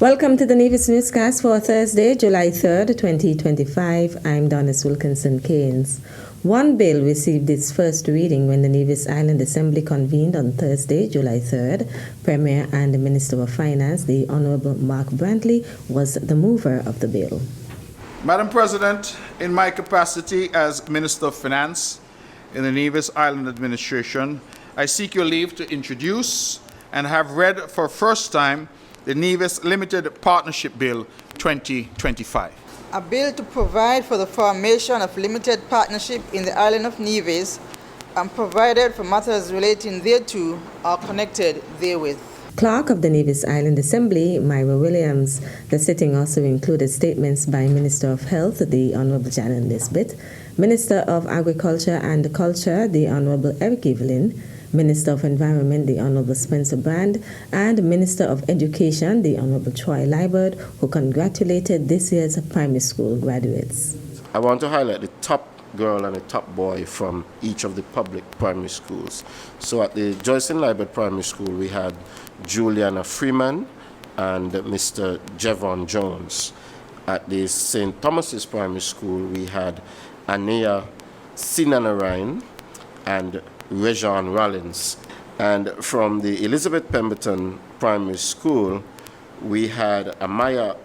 Welcome to the Nevis Newscast for Thursday, July 3rd, 2025. I'm Donis Wilkinson Keynes. One bill received its first reading when the Nevis Island Assembly convened on Thursday, July 3rd. Premier and the Minister of Finance, the Honourable Mark Brantley, was the mover of the bill. Madam President, in my capacity as Minister of Finance in the Nevis Island Administration, I seek your leave to introduce and have read for first time the Nevis Limited Partnership Bill 2025. A bill to provide for the formation of limited partnership in the island of Nevis and provided for matters relating thereto or connected therewith. Clerk of the Nevis Island Assembly, Myra Williams. The sitting also included statements by Minister of Health, the Honourable Janet Nisbet, Minister of Agriculture and Culture, the Honourable Eric Evelyn, Minister of Environment, the Honourable Spencer Brand, and Minister of Education, the Honourable Troy Liburd, who congratulated this year's primary school graduates. I want to highlight the top girl and the top boy from each of the public primary schools. So at the Joycelyn Liburd Primary School, we had Juliana Freeman and Mr. Jevon Jones. At the St. Thomas's Primary School, we had Ania Sinanarine and Rejan Rollins. And from the Elizabeth Pemberton Primary School, we have Amaya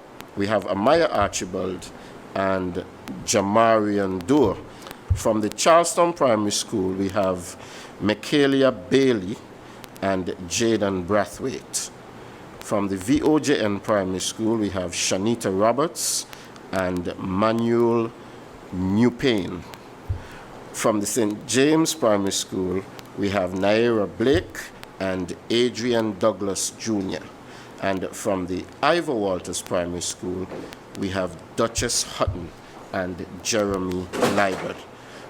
Archibald and Jamarian Doer. From the Charleston Primary School, we have Michaelia Bailey and Jaden Brathwaite. From the VOJN Primary School, we have Shanita Roberts and Manuel Newpain. From the St. James Primary School, we have Naira Blake and Adrian Douglas Jr. And from the Ivor Walters Primary School, we have Duchess Hutton and Jeremy Liburd.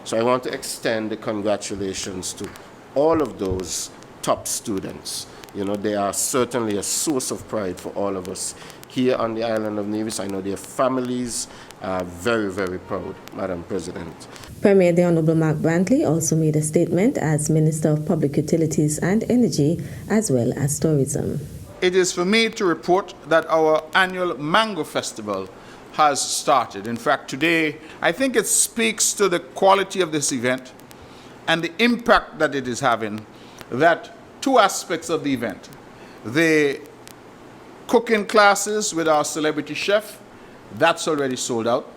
So I want to extend the congratulations to all of those top students. You know, they are certainly a source of pride for all of us here on the island of Nevis. I know their families are very, very proud, Madam President. Premier the Honourable Mark Brantley also made a statement as Minister of Public Utilities and Energy, as well as Tourism. It is for me to report that our annual Mango Festival has started. In fact, today, I think it speaks to the quality of this event and the impact that it is having, that two aspects of the event: the cooking classes with our celebrity chef, that's already sold out,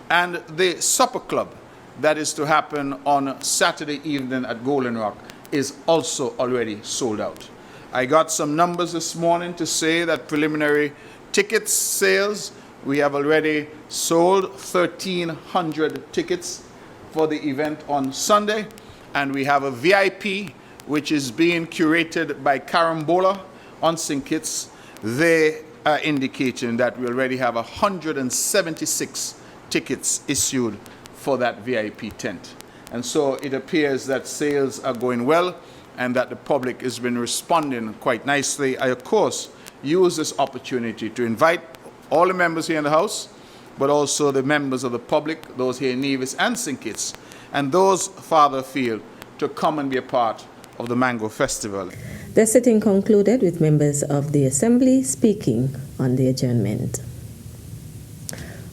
and the supper club that is to happen on Saturday evening at Golden Rock is also already sold out. I got some numbers this morning to say that preliminary ticket sales, we have already sold 1,300 tickets for the event on Sunday, and we have a VIP which is being curated by Carambola on St. Kitts. They are indicating that we already have 176 tickets issued for that VIP tent. And so it appears that sales are going well and that the public has been responding quite nicely. I, of course, use this opportunity to invite all the members here in the House, but also the members of the public, those here in Nevis and St. Kitts, and those farther afield, to come and be a part of the Mango Festival. The sitting concluded with members of the Assembly speaking on the adjournment.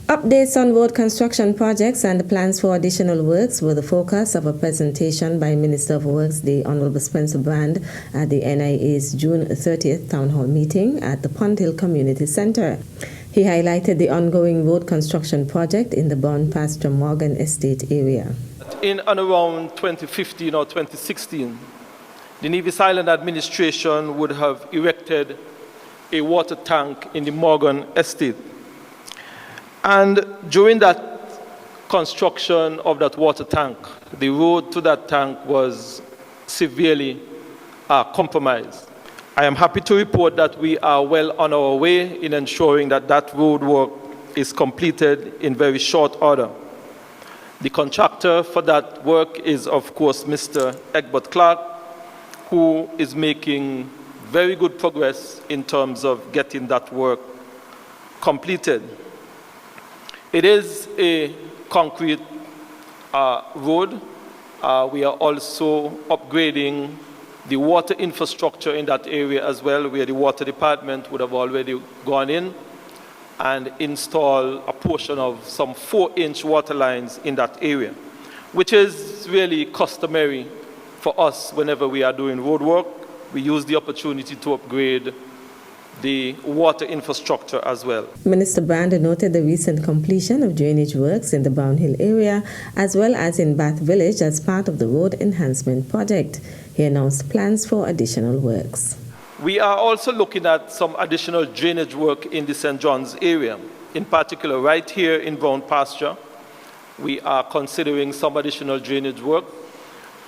Updates on road construction projects and the plans for additional works were the focus of a presentation by Minister of Works, the Honourable Spencer Brand, at the NIA's June 30th Town Hall meeting at the Pond Hill Community Centre. He highlighted the ongoing road construction project in the Bon Pastor Morgan Estate area. In and around 2015 or 2016, the Nevis Island administration would have erected a water tank in the Morgan Estate. And during that construction of that water tank, the road to that tank was severely compromised. I am happy to report that we are well on our way in ensuring that that road work is completed in very short order. The contractor for that work is, of course, Mr. Egbert Clark, who is making very good progress in terms of getting that work completed. It is a concrete road. We are also upgrading the water infrastructure in that area as well, where the water department would have already gone in and installed a portion of some 4-inch water lines in that area, which is really customary for us whenever we are doing road work. We use the opportunity to upgrade the water infrastructure as well. Minister Brand noted the recent completion of drainage works in the Brown Hill area as well as in Bath Village as part of the road enhancement project. He announced plans for additional works. We are also looking at some additional drainage work in the St. John's area. In particular, right here in Brown Pasture, we are considering some additional drainage work.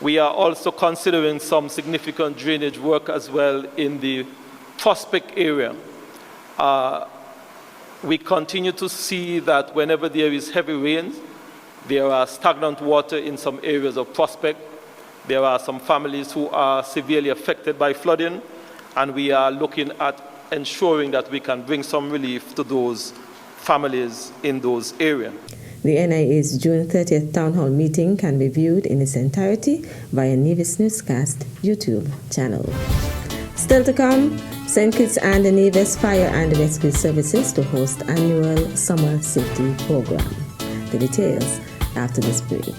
We are also considering some significant drainage work as well in the Prospect area. We continue to see that whenever there is heavy rain, there are stagnant water in some areas of Prospect. There are some families who are severely affected by flooding, and we are looking at ensuring that we can bring some relief to those families in those areas. The NIA's June 30th Town Hall meeting can be viewed in its entirety via Nevis Newscast YouTube channel. Still to come, St. Kitts and Nevis Fire and Rescue Services to host annual summer safety program. The details after this break.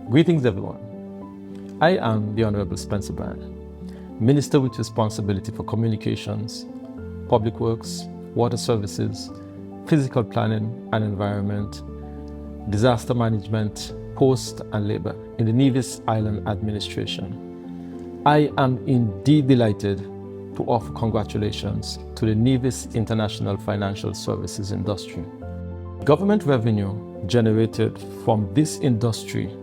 Greetings everyone. I am the Honorable Spencer Brand, Minister with responsibility for communications, public works, water services, physical planning and environment, disaster management, post and labor in the Nevis Island Administration. I am indeed delighted to offer congratulations to the Nevis International Financial Services industry. Government revenue generated from this industry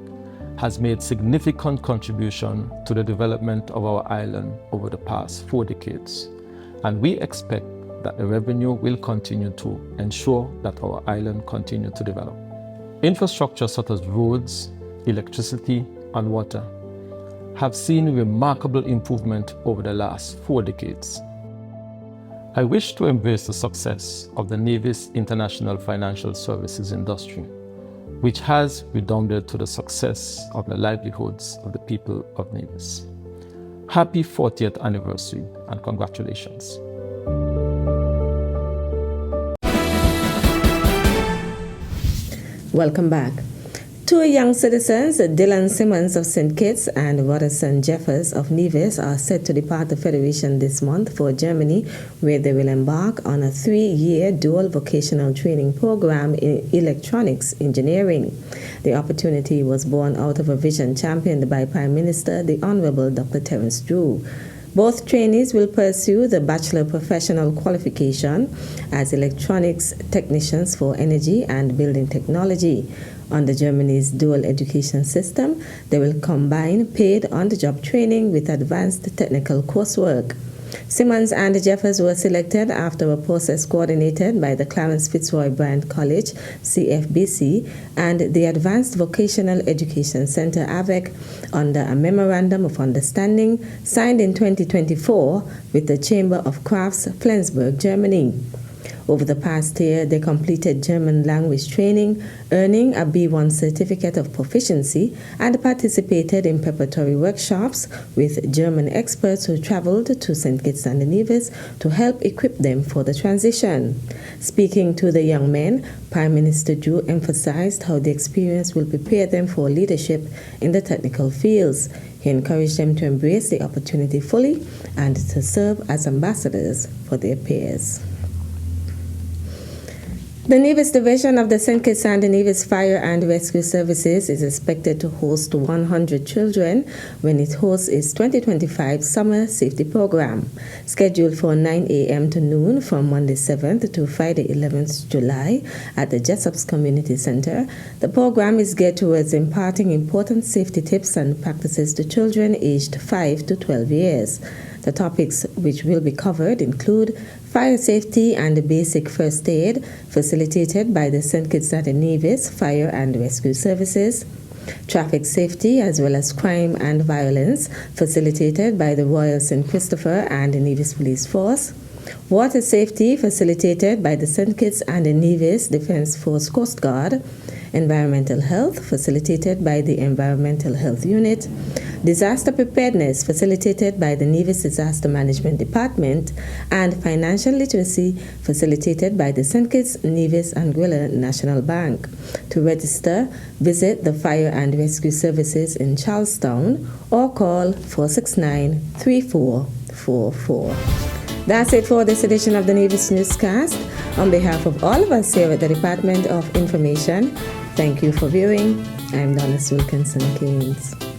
has made significant contribution to the development of our island over the past 4 decades, and we expect that the revenue will continue to ensure that our island continue to develop. Infrastructure such as roads, electricity, and water have seen remarkable improvement over the last 4 decades. I wish to embrace the success of the Nevis International Financial Services industry, which has redounded to the success of the livelihoods of the people of Nevis. Happy 40th anniversary and congratulations. Welcome back. 2 young citizens, Dylan Simmons of St. Kitts and Watterson Jeffers of Nevis, are set to depart the Federation this month for Germany, where they will embark on a 3-year dual vocational training program in electronics engineering. The opportunity was born out of a vision championed by Prime Minister, the Honorable Dr. Terence Drew. Both trainees will pursue the Bachelor Professional Qualification as electronics technicians for energy and building technology. Under Germany's dual education system, they will combine paid on-the-job training with advanced technical coursework. Simmons and Jeffers were selected after a process coordinated by the Clarence Fitzroy Bryant College, CFBC, and the Advanced Vocational Education Center, AVEC, under a Memorandum of Understanding signed in 2024 with the Chamber of Crafts, Flensburg, Germany. Over the past year, they completed German language training, earning a B1 certificate of proficiency, and participated in preparatory workshops with German experts who traveled to St. Kitts and Nevis to help equip them for the transition. Speaking to the young men, Prime Minister Drew emphasized how the experience will prepare them for leadership in the technical fields. He encouraged them to embrace the opportunity fully and to serve as ambassadors for their peers. The Nevis Division of the St. Kitts and Nevis Fire and Rescue Services is expected to host 100 children when it hosts its 2025 Summer Safety Program. Scheduled for 9 a.m. to noon from Monday 7th to Friday 11th July at the Jessops Community Center, the program is geared towards imparting important safety tips and practices to children aged 5 to 12 years. The topics which will be covered include fire safety and basic first aid, facilitated by the St. Kitts and Nevis Fire and Rescue Services, traffic safety as well as crime and violence, facilitated by the Royal St. Christopher and Nevis Police Force, water safety, facilitated by the St. Kitts and Nevis Defence Force Coast Guard, Environmental health, facilitated by the Environmental Health Unit. Disaster preparedness, facilitated by the Nevis Disaster Management Department. And financial literacy, facilitated by the St. Kitts, Nevis, and Anguilla National Bank. To register, visit the Fire and Rescue Services in Charlestown or call 469-3444. That's it for this edition of the Nevis Newscast. On behalf of all of us here at the Department of Information, thank you for viewing. I'm Donna Wilkinson Keynes.